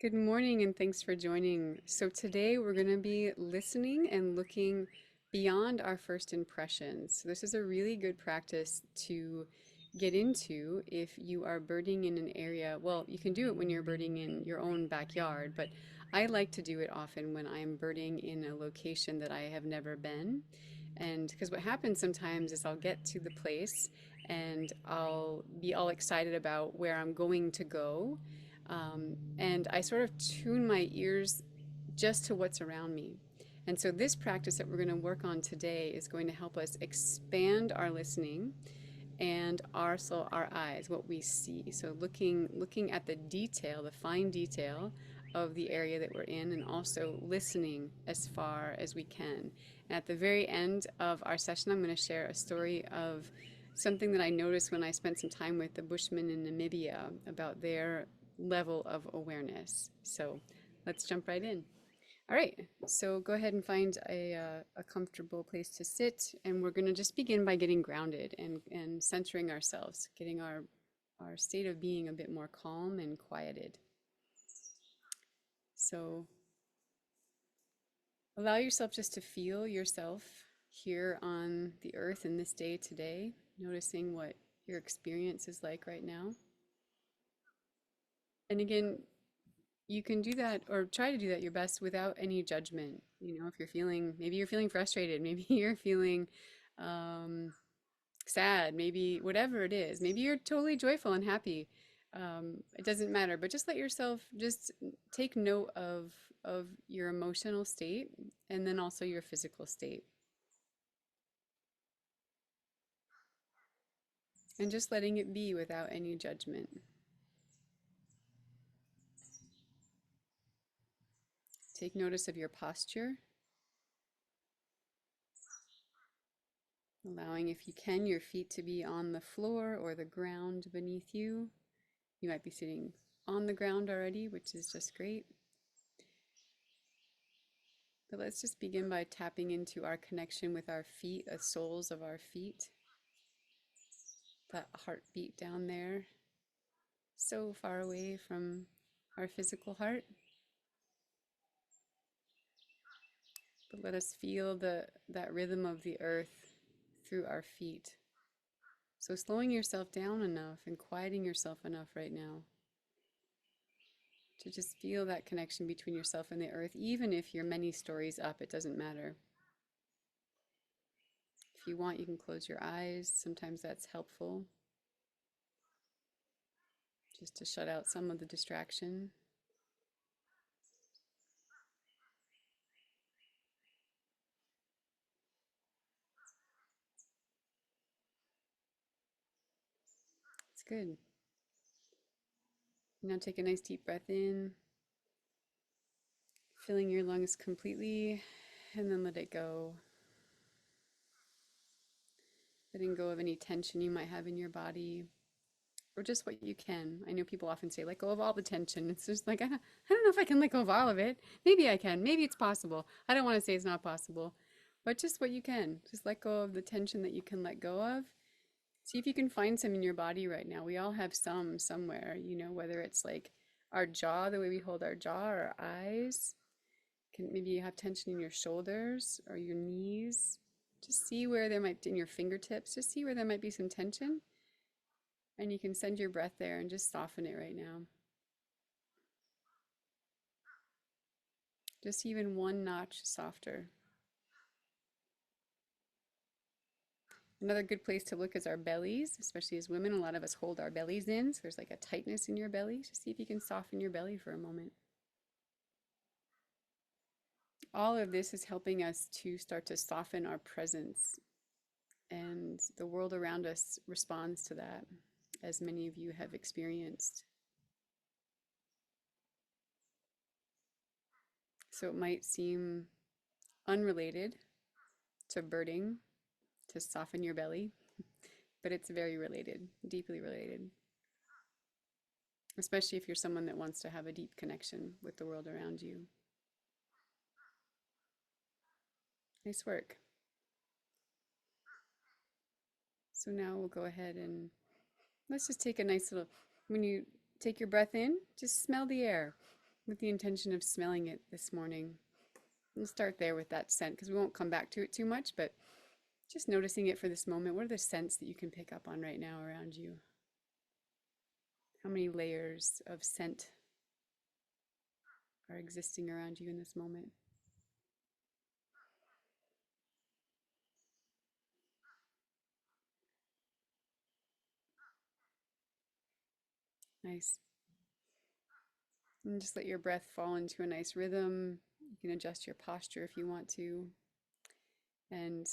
Good morning and thanks for joining. So today we're going to be listening and looking beyond our first impressions. So this is a really good practice to get into if you are birding in an area. Well, you can do it when you're birding in your own backyard, but I like to do it often when I'm birding in a location that I have never been. And because what happens sometimes is I'll get to the place and I'll be all excited about where I'm going to go, and I sort of tune my ears just to what's around me. And so, this practice that we're going to work on today is going to help us expand our listening and also our eyes, what we see. So, looking at the detail, the fine detail of the area that we're in, and also listening as far as we can. And at the very end of our session, I'm going to share a story of something that I noticed when I spent some time with the Bushmen in Namibia about their level of awareness. So let's jump right in. All right, so go ahead and find a comfortable place to sit, and we're going to just begin by getting grounded and centering ourselves, getting our state of being a bit more calm and quieted. So allow yourself just to feel yourself here on the earth in this day today, noticing what your experience is like right now. And again, you can do that or try to do that your best without any judgment. You know, if you're feeling, maybe you're feeling frustrated, maybe you're feeling um, sad, maybe whatever it is, maybe you're totally joyful and happy. It doesn't matter, but just let yourself just take note of your emotional state and then also your physical state. And just letting it be without any judgment. Take notice of your posture, allowing, if you can, your feet to be on the floor or the ground beneath you. You might be sitting on the ground already, which is just great. But let's just begin by tapping into our connection with our feet, the soles of our feet. That heartbeat down there, so far away from our physical heart. But let us feel that rhythm of the earth through our feet. So slowing yourself down enough and quieting yourself enough right now to just feel that connection between yourself and the earth, even if you're many stories up, it doesn't matter. If you want, you can close your eyes. Sometimes that's helpful, just to shut out some of the distraction. It's good. Now take a nice deep breath in, filling your lungs completely, and then let it go. Letting go of any tension you might have in your body, or just what you can. I know people often say, let go of all the tension. It's just like, I don't know if I can let go of all of it. Maybe I can. Maybe it's possible. I don't want to say it's not possible, but just what you can. Just let go of the tension that you can let go of. See if you can find some in your body right now. We all have some somewhere, you know, whether it's like our jaw, the way we hold our jaw, or our eyes. Maybe you have tension in your shoulders or your knees. Just see where there might, in your fingertips, just see where there might be some tension. And you can send your breath there and just soften it right now. Just even one notch softer. Another good place to look is our bellies, especially as women. A lot of us hold our bellies in, so there's like a tightness in your belly. Just see if you can soften your belly for a moment. All of this is helping us to start to soften our presence, and the world around us responds to that, as many of you have experienced. So it might seem unrelated to birding, to soften your belly, but it's very related, deeply related, especially if you're someone that wants to have a deep connection with the world around you. Nice work. So now we'll go ahead and let's just take a nice little, when you take your breath in, just smell the air. with the intention of smelling it this morning. We'll start there with that scent because we won't come back to it too much, but just noticing it for this moment. What are the scents that you can pick up on right now around you? How many layers of scent are existing around you in this moment? Nice. And just let your breath fall into a nice rhythm. You can adjust your posture if you want to. And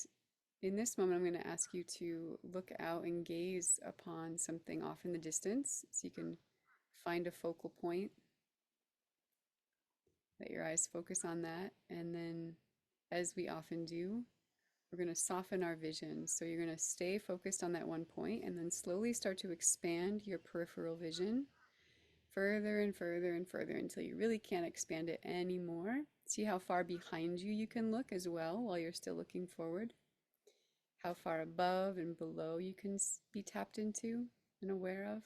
in this moment, I'm going to ask you to look out and gaze upon something off in the distance so you can find a focal point. Let your eyes focus on that. And then, as we often do, we're going to soften our vision. So you're going to stay focused on that one point and then slowly start to expand your peripheral vision further and further and further until you really can't expand it anymore. See how far behind you can look as well while you're still looking forward. How far above and below you can be tapped into and aware of.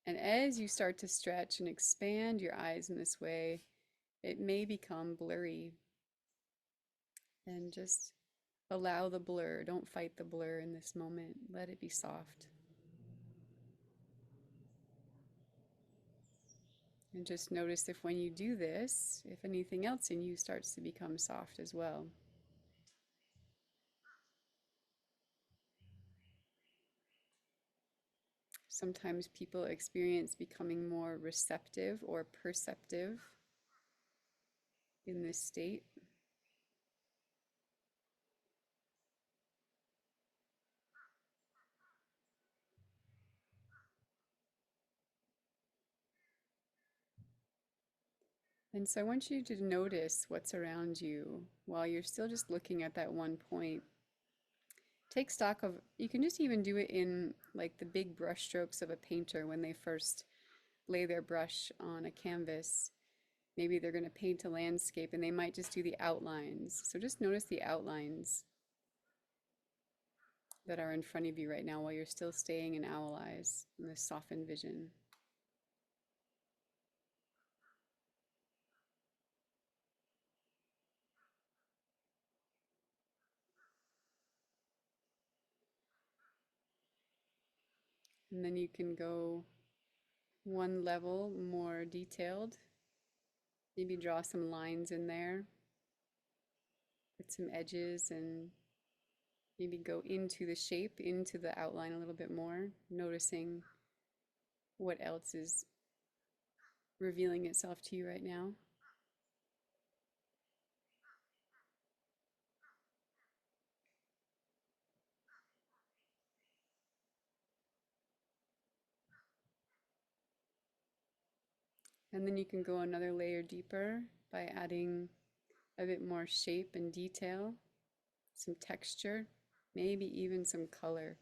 And as you start to stretch and expand your eyes in this way, it may become blurry. And just allow the blur. Don't fight the blur in this moment. Let it be soft. And just notice if when you do this, if anything else in you starts to become soft as well. Sometimes people experience becoming more receptive or perceptive in this state. And so I want you to notice what's around you while you're still just looking at that one point. Take stock of, you can just even do it in like the big brush strokes of a painter when they first lay their brush on a canvas. Maybe they're going to paint a landscape and they might just do the outlines. So just notice the outlines that are in front of you right now while you're still staying in owl eyes in this softened vision. And then you can go one level more detailed. Maybe draw some lines in there, put some edges, and maybe go into the shape, into the outline a little bit more, noticing what else is revealing itself to you right now. And then you can go another layer deeper by adding a bit more shape and detail, some texture, maybe even some color.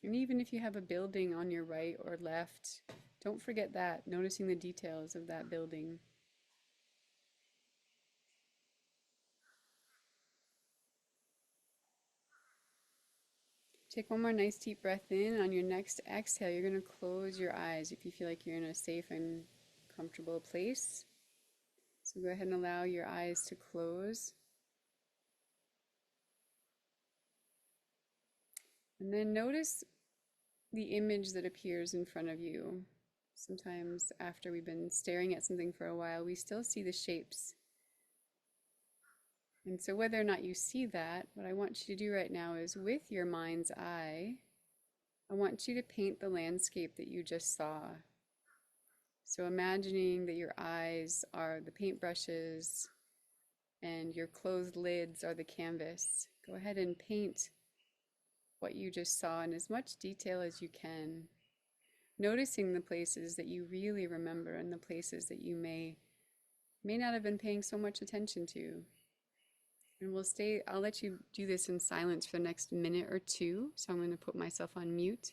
And even if you have a building on your right or left, don't forget that, noticing the details of that building. Take one more nice deep breath in. On your next exhale, you're going to close your eyes if you feel like you're in a safe and comfortable place. So go ahead and allow your eyes to close. And then notice the image that appears in front of you. Sometimes after we've been staring at something for a while, we still see the shapes. And so whether or not you see that, what I want you to do right now is with your mind's eye, I want you to paint the landscape that you just saw. So imagining that your eyes are the paintbrushes and your closed lids are the canvas. Go ahead and paint what you just saw in as much detail as you can. Noticing the places that you really remember and the places that you may not have been paying so much attention to. And I'll let you do this in silence for the next minute or two. So I'm going to put myself on mute.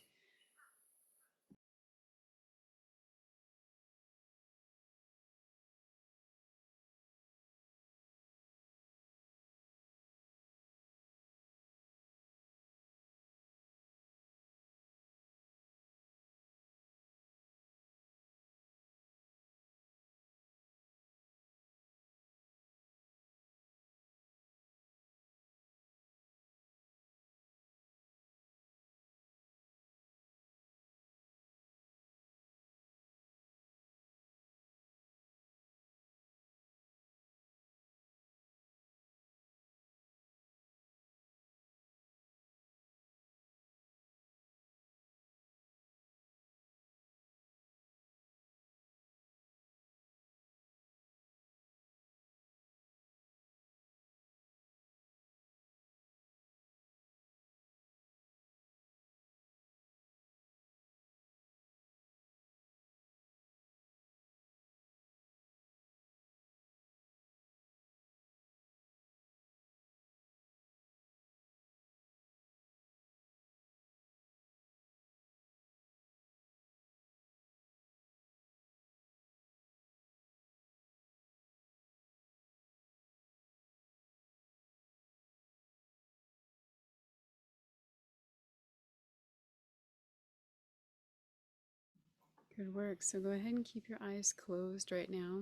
Good work. So go ahead and keep your eyes closed right now.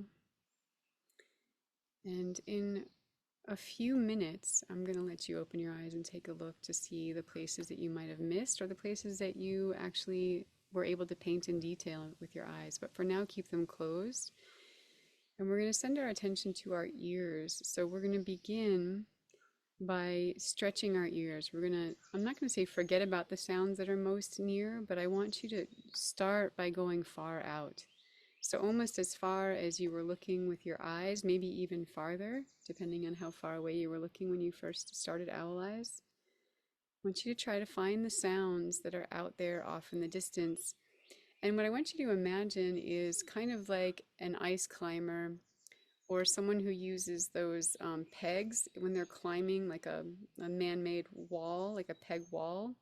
And in a few minutes, I'm going to let you open your eyes and take a look to see the places that you might have missed or the places that you actually were able to paint in detail with your eyes. But for now, keep them closed. And we're going to send our attention to our ears. So we're going to begin by stretching our ears. I'm not going to say forget about the sounds that are most near, but I want you to start by going far out. So almost as far as you were looking with your eyes, maybe even farther, depending on how far away you were looking when you first started Owl Eyes. I want you to try to find the sounds that are out there off in the distance. And what I want you to imagine is kind of like an ice climber or someone who uses those pegs when they're climbing like a man-made wall, like a peg wall.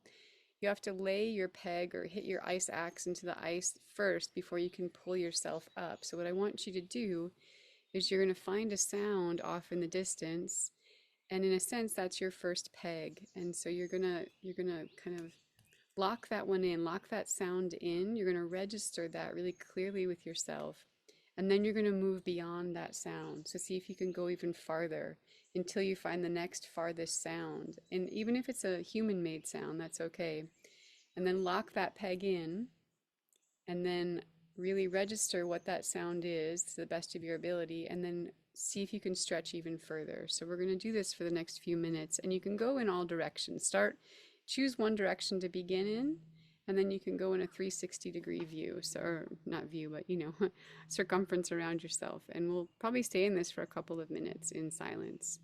You have to lay your peg or hit your ice axe into the ice first before you can pull yourself up. So what I want you to do is you're going to find a sound off in the distance, and in a sense that's your first peg. And so you're going to kind of lock that one in, lock that sound in. You're going to register that really clearly with yourself. And then you're going to move beyond that sound. So see if you can go even farther until you find the next farthest sound. And even if it's a human-made sound, that's okay. And then lock that peg in and then really register what that sound is to the best of your ability, and then see if you can stretch even further. So we're going to do this for the next few minutes, and you can go in all directions. Choose one direction to begin in, and then you can go in a 360-degree view, so, or not view, but circumference around yourself. And we'll probably stay in this for a couple of minutes in silence.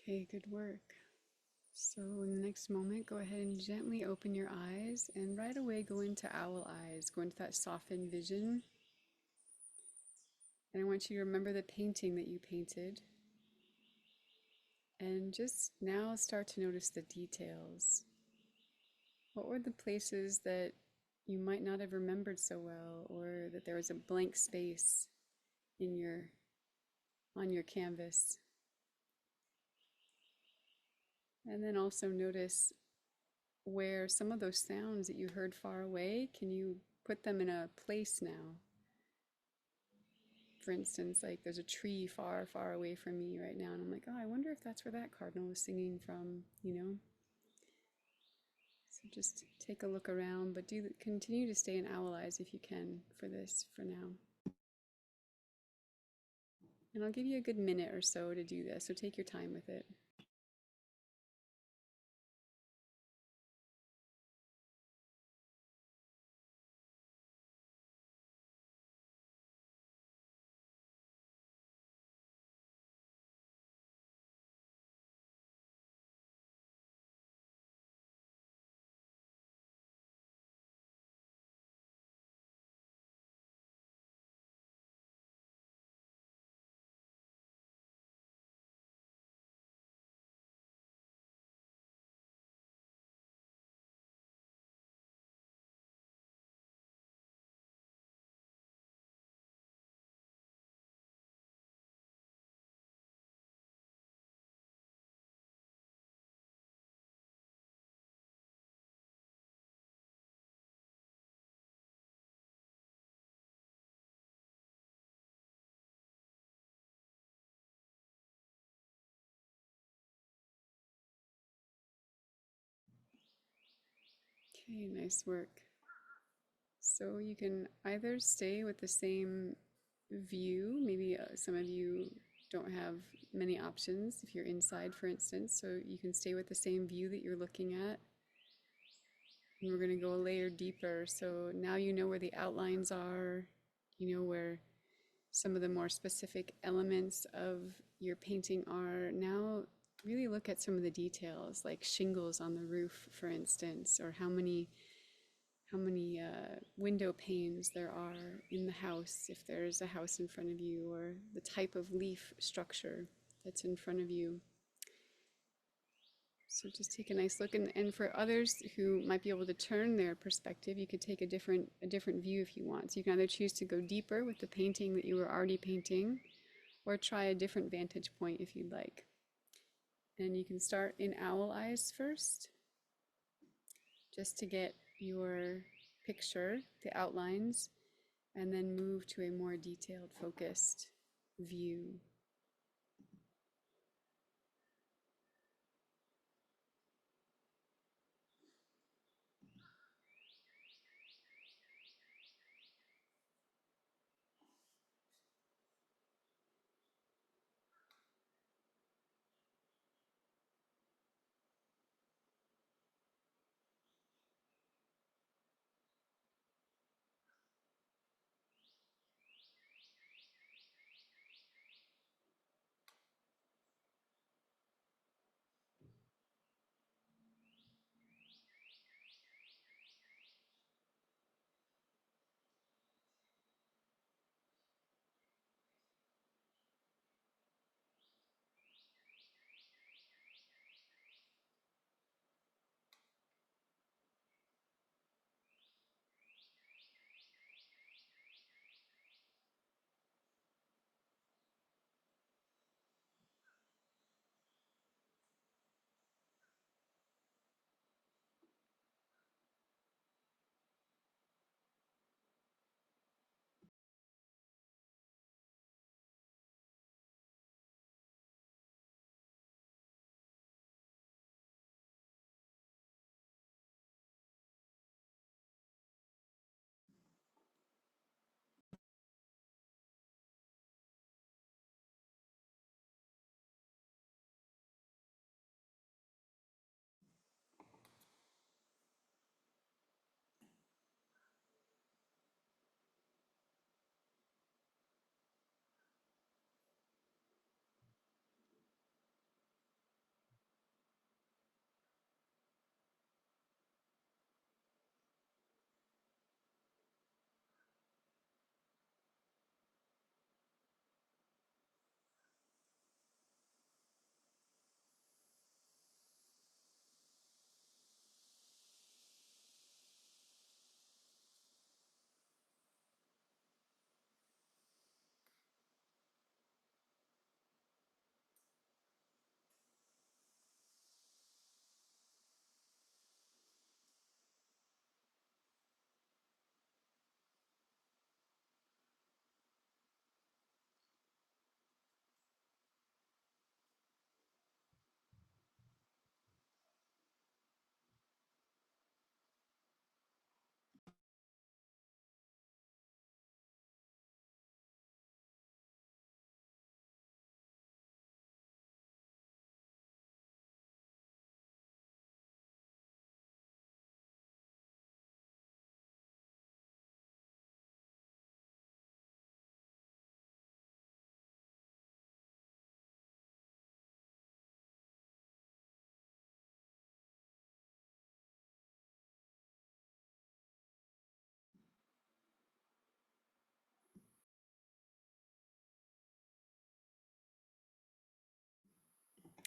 Okay, good work. So in the next moment, go ahead and gently open your eyes and right away go into owl eyes, go into that softened vision. And I want you to remember the painting that you painted. And just now start to notice the details. What were the places that you might not have remembered so well, or that there was a blank space in on your canvas? And then also notice where some of those sounds that you heard far away, can you put them in a place now? For instance, like there's a tree far, far away from me right now, and I'm like, oh, I wonder if that's where that cardinal was singing from, you know? So just take a look around, but do continue to stay in owl eyes if you can for this for now. And I'll give you a good minute or so to do this, so take your time with it. Okay, nice work. So you can either stay with the same view, maybe some of you don't have many options if you're inside, for instance, so you can stay with the same view that you're looking at. And we're going to go a layer deeper. So now you know where the outlines are, you know where some of the more specific elements of your painting are. Now really look at some of the details, like shingles on the roof, for instance, or how many window panes there are in the house, if there's a house in front of you, or the type of leaf structure that's in front of you. So just take a nice look, and for others who might be able to turn their perspective, you could take a different view if you want. So you can either choose to go deeper with the painting that you were already painting, or try a different vantage point if you'd like. And you can start in owl eyes first, just to get your picture, the outlines, and then move to a more detailed, focused view.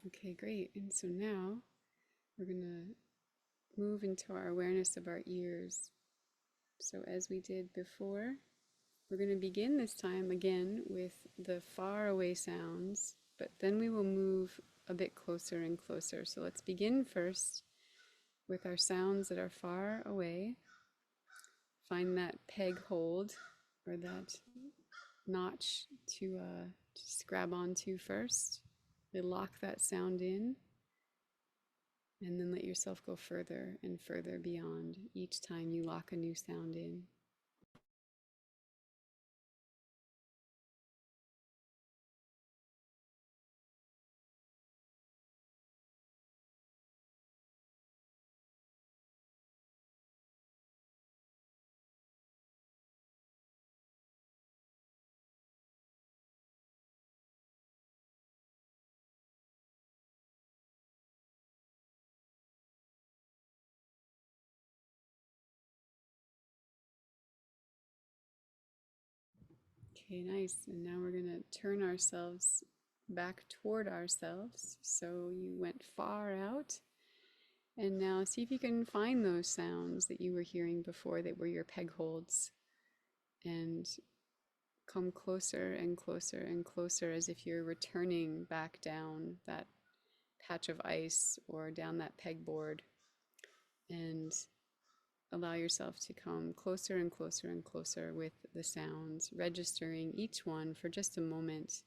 Okay, great. And so now we're going to move into our awareness of our ears. So, as we did before, we're going to begin this time again with the far away sounds, but then we will move a bit closer and closer. So, let's begin first with our sounds that are far away. Find that peg hold or that notch to just grab onto first. You lock that sound in, and then let yourself go further and further beyond each time you lock a new sound in. Okay, nice. And now we're going to turn ourselves back toward ourselves. So you went far out. And now see if you can find those sounds that you were hearing before that were your peg holds. And come closer and closer and closer as if you're returning back down that patch of ice or down that pegboard. And allow yourself to come closer and closer and closer with the sounds, registering each one for just a moment.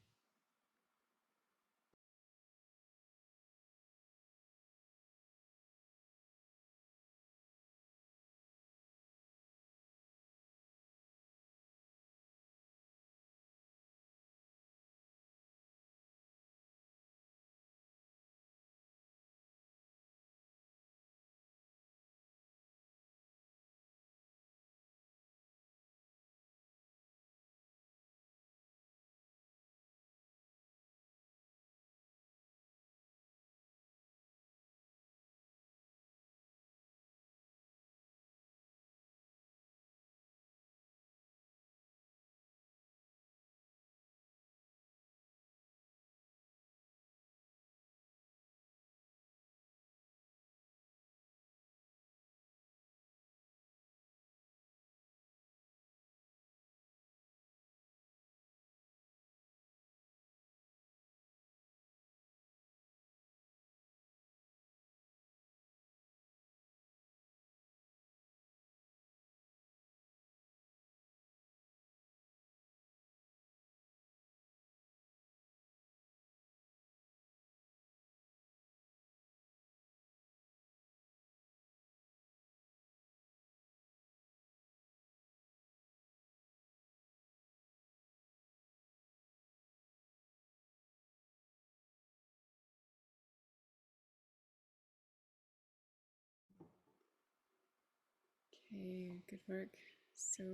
Okay, good work. So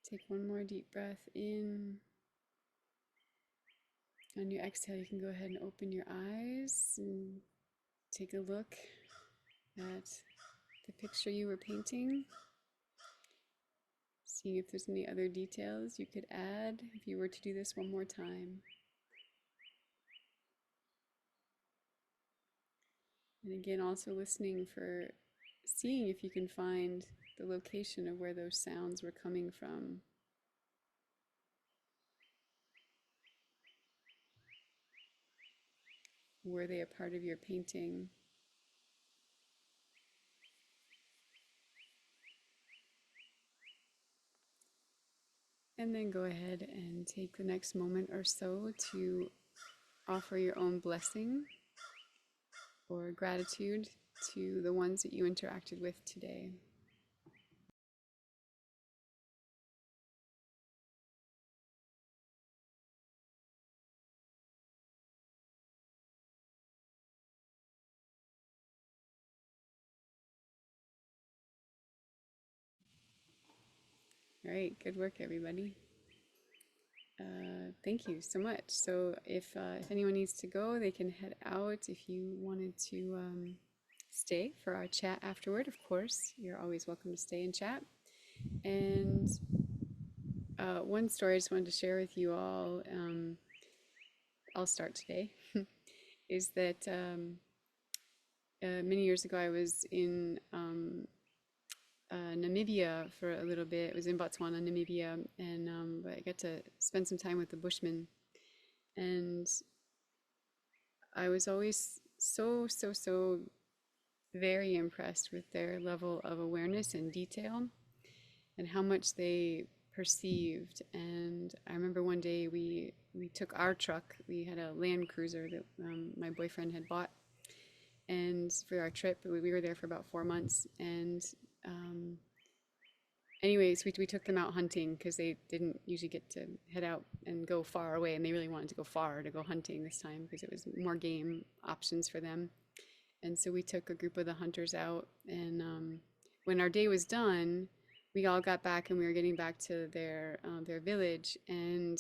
take one more deep breath in. On your exhale, you can go ahead and open your eyes and take a look at the picture you were painting. Seeing if there's any other details you could add if you were to do this one more time. And again, also listening for seeing if you can find the location of where those sounds were coming from. Were they a part of your painting? And then go ahead and take the next moment or so to offer your own blessing or gratitude to the ones that you interacted with today. All right, good work, everybody. Thank you so much. So if anyone needs to go, they can head out. If you wanted to stay for our chat afterward, of course, you're always welcome to stay and chat. And one story I just wanted to share with you all. I'll start today. is that many years ago I was in Namibia for a little bit. It was in Botswana, Namibia, and but I got to spend some time with the Bushmen, and I was always so very impressed with their level of awareness and detail and how much they perceived. And I remember one day we took our truck. We had a Land Cruiser that my boyfriend had bought, and for our trip, we were there for about 4 months. And um, anyways, we took them out hunting because they didn't usually get to head out and go far away, and they really wanted to go far to go hunting this time because it was more game options for them. And so we took a group of the hunters out, and when our day was done, we all got back and we were getting back to their village, and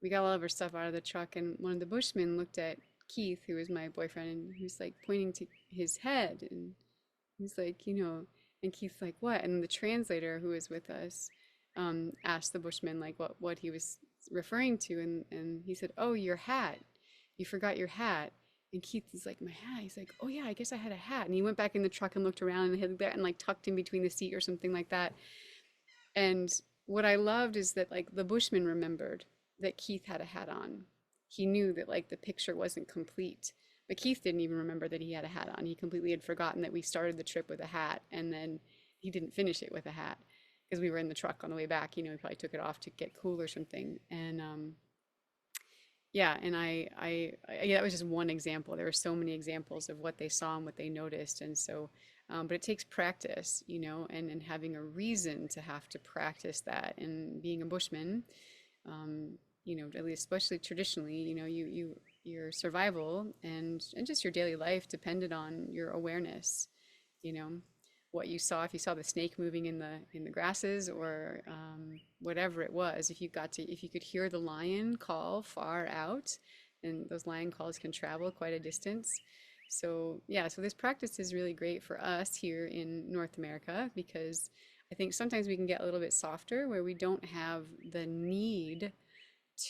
we got all of our stuff out of the truck. And one of the Bushmen looked at Keith, who was my boyfriend, and he was like pointing to his head, and he's like, and Keith's like, what? And the translator who was with us asked the Bushman like what he was referring to, and he said, oh, your hat. You forgot your hat. And Keith is like, my hat. He's like, oh yeah, I guess I had a hat. And he went back in the truck and looked around and hid that and like tucked in between the seat or something like that. And what I loved is that like the Bushman remembered that Keith had a hat on. He knew that like the picture wasn't complete. But Keith didn't even remember that he had a hat on. He completely had forgotten that we started the trip with a hat, and then he didn't finish it with a hat because we were in the truck on the way back. He probably took it off to get cool or something. And yeah, and yeah, that was just one example. There were so many examples of what they saw and what they noticed. And so, but it takes practice, and having a reason to have to practice that. And being a Bushman, um, at least especially traditionally, your survival and just your daily life depended on your awareness, you know, what you saw, if you saw the snake moving in the grasses or whatever it was, if you could hear the lion call far out, and those lion calls can travel quite a distance. So yeah, so this practice is really great for us here in North America because I think sometimes we can get a little bit softer where we don't have the need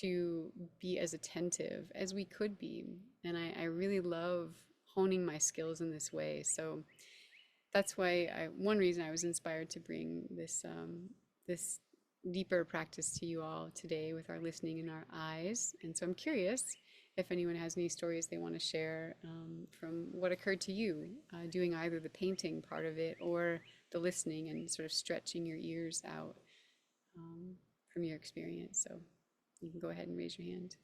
to be as attentive as we could be. And I really love honing my skills in this way. So that's why one reason I was inspired to bring this deeper practice to you all today with our listening and our eyes. And so I'm curious if anyone has any stories they want to share from what occurred to you doing either the painting part of it or the listening and sort of stretching your ears out from your experience. So you can go ahead and raise your hand.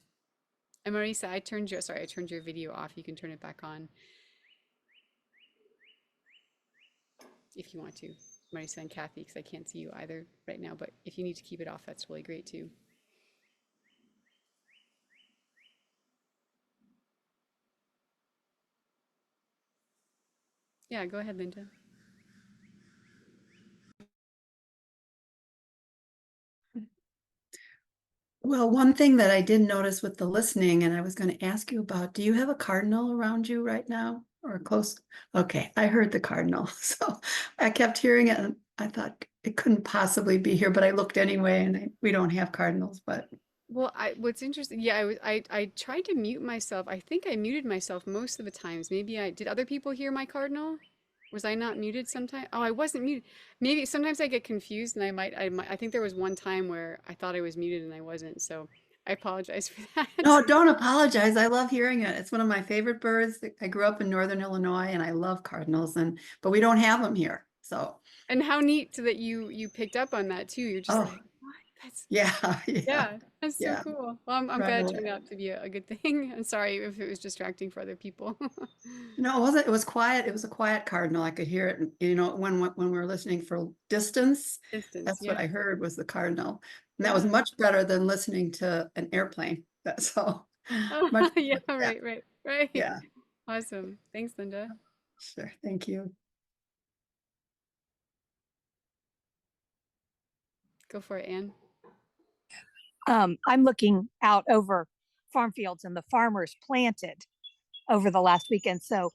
And Marisa, I turned your video off. You can turn it back on if you want to. Marisa and Kathy, because I can't see you either right now, but if you need to keep it off, that's really great too. Yeah, go ahead, Linda. Well, one thing that I did notice with the listening, and I was going to ask you about, do you have a cardinal around you right now or close? Okay, I heard the cardinal. So I kept hearing it and I thought it couldn't possibly be here, but I looked anyway and we don't have cardinals, but Well, what's interesting, yeah, I tried to mute myself. I think I muted myself most of the times. Maybe did other people hear my cardinal? Was I not muted sometime? Oh, I wasn't muted. Maybe sometimes I get confused and I think there was one time where I thought I was muted and I wasn't. So I apologize for that. no, don't apologize. I love hearing it. It's one of my favorite birds. I grew up in Northern Illinois and I love cardinals but we don't have them here. So, And how neat that you picked up on that too. You're just oh, like, what? That's yeah, yeah, yeah, that's so yeah, cool. Well, I'm right glad it turned away. out to be a good thing. I'm sorry if it was distracting for other people. No, it wasn't. It was quiet. It was a quiet cardinal. I could hear it. When we were listening for distance, Distance, that's what yeah. I heard was the cardinal, and that was Yeah. much better than listening to an airplane. That's all. Oh, Much yeah, better. Yeah, right. yeah. Awesome. Thanks, Linda. Sure. Thank you. Go for it, Anne. I'm looking out over farm fields and the farmers planted over the last weekend. So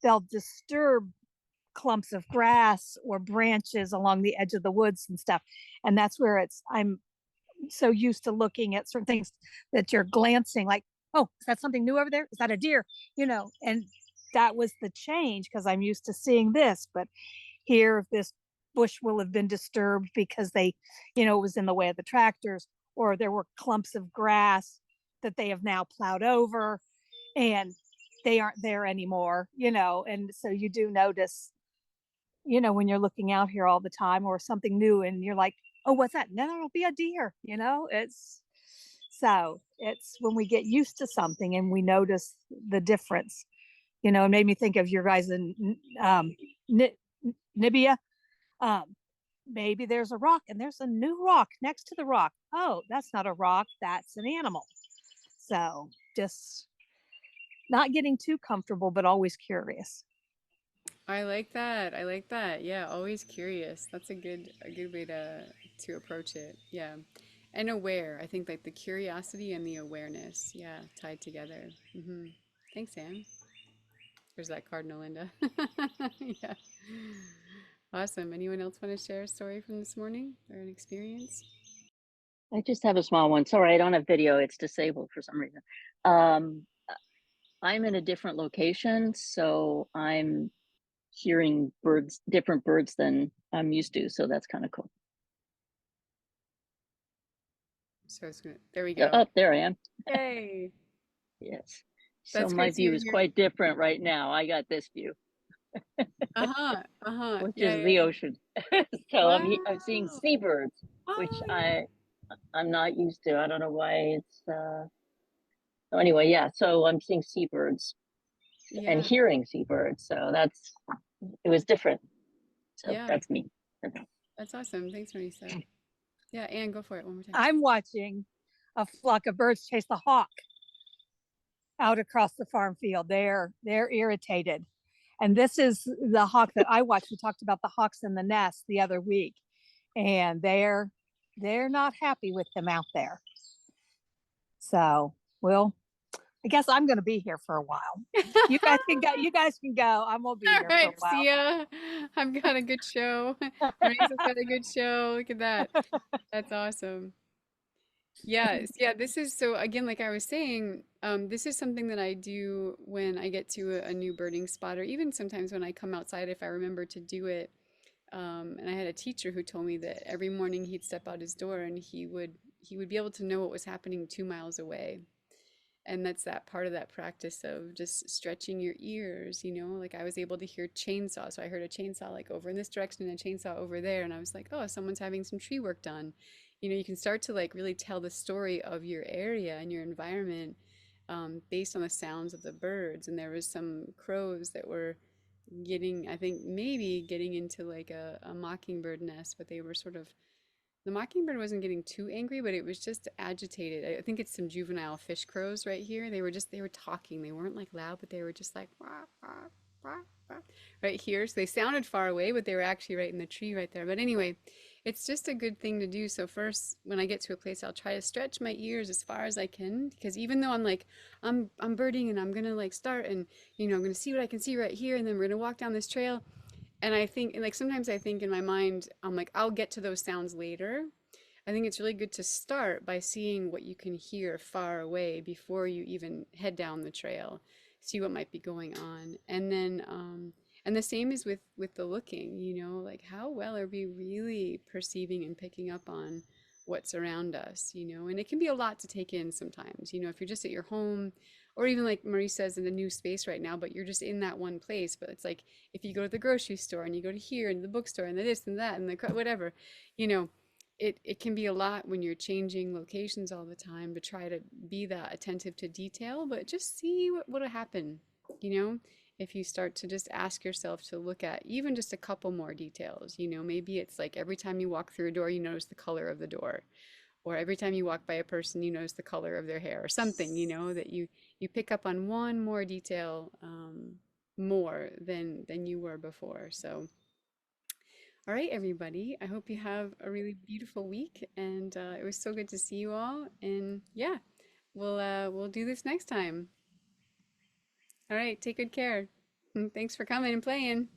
they'll disturb clumps of grass or branches along the edge of the woods and stuff. And that's where I'm so used to looking at certain things that you're glancing like, oh, is that something new over there? Is that a deer? And that was the change because I'm used to seeing this, but here this bush will have been disturbed because it was in the way of the tractors, or there were clumps of grass that they have now plowed over and they aren't there anymore. And so you do notice, when you're looking out here all the time or something new and you're like, oh, what's that? No, it'll be a deer. It's when we get used to something and we notice the difference. It made me think of your guys in Namibia. Um, Maybe there's a rock and there's a new rock next to the rock. Oh, that's not a rock, that's an animal. So just not getting too comfortable, but always curious. I like that. I like that. Yeah, always curious. That's a good way to approach it. Yeah. And aware. I think like the curiosity and the awareness, yeah, tied together. Thanks, Anne. There's that cardinal, Linda. Yeah. Awesome. Anyone else want to share a story from this morning or an experience? I just have a small one. Sorry, I don't have video. It's disabled for some reason. Um, I'm in a different location, so I'm hearing different birds than I'm used to. So that's kind of cool. So it's gonna, there we Yeah, go. oh, there I am. Yay. Yes. So That's my great. So view is you're quite different right now. I got this view, uh-huh. Uh-huh. which Yeah, is yeah. the ocean. So I'm seeing Wow. seabirds, which Oh I'm not used to. I don't know why it's so anyway, yeah. So I'm seeing seabirds and yeah. hearing seabirds. So it was different. So Yeah. that's me. That's awesome. Thanks, Marisa. Yeah, Anne, go for it one more time. I'm watching a flock of birds chase the hawk out across the farm field. They're irritated. And this is the hawk that I watched. We talked about the hawks in the nest the other week, and they're not happy with them out there. So, well, I guess I'm going to be here for a while. You guys can go. You guys can go. I'm gonna be All here for a right, while. see ya. I've got a good show. Marisa's got a good show. Look at that. That's awesome. Yes, yeah, this is so again, like I was saying, this is something that I do when I get to a new birding spot, or even sometimes when I come outside if I remember to do it. And I had a teacher who told me that every morning he'd step out his door and he would be able to know what was happening 2 miles away. And that's that part of that practice of just stretching your ears, like I was able to hear chainsaw. So I heard a chainsaw like over in this direction and a chainsaw over there. And I was like, oh, someone's having some tree work done. You can start to like really tell the story of your area and your environment based on the sounds of the birds. And there was some crows that were getting, I think maybe getting into like a mockingbird nest, but they were sort of the mockingbird wasn't getting too angry, but it was just agitated. I think it's some juvenile fish crows right here. They were talking. They weren't like loud, but they were just like wah, wah, wah, wah, right here. So they sounded far away, but they were actually right in the tree right there. But anyway, it's just a good thing to do. So first, when I get to a place, I'll try to stretch my ears as far as I can because even though I'm like I'm birding and I'm gonna like start and I'm gonna see what I can see right here, and then we're gonna walk down this trail. And I think, and like sometimes I think in my mind, I'm like, I'll get to those sounds later. I think it's really good to start by seeing what you can hear far away before you even head down the trail. See what might be going on, and then, and the same is with the looking. Like how well are we really perceiving and picking up on what's around us? And it can be a lot to take in sometimes. If you're just at your home, or even like Marie says in a new space right now, but you're just in that one place. But it's like if you go to the grocery store and you go to here and the bookstore and the this and that and the whatever, you know, it can be a lot when you're changing locations all the time to try to be that attentive to detail, but just see what'll happen, you know, if you start to just ask yourself to look at even just a couple more details. Maybe it's like every time you walk through a door, you notice the color of the door, or every time you walk by a person, you notice the color of their hair, or something, that you pick up on one more detail more than you were before. So all right, everybody. I hope you have a really beautiful week, and it was so good to see you all. And yeah, we'll do this next time. All right, take good care. Thanks for coming and playing.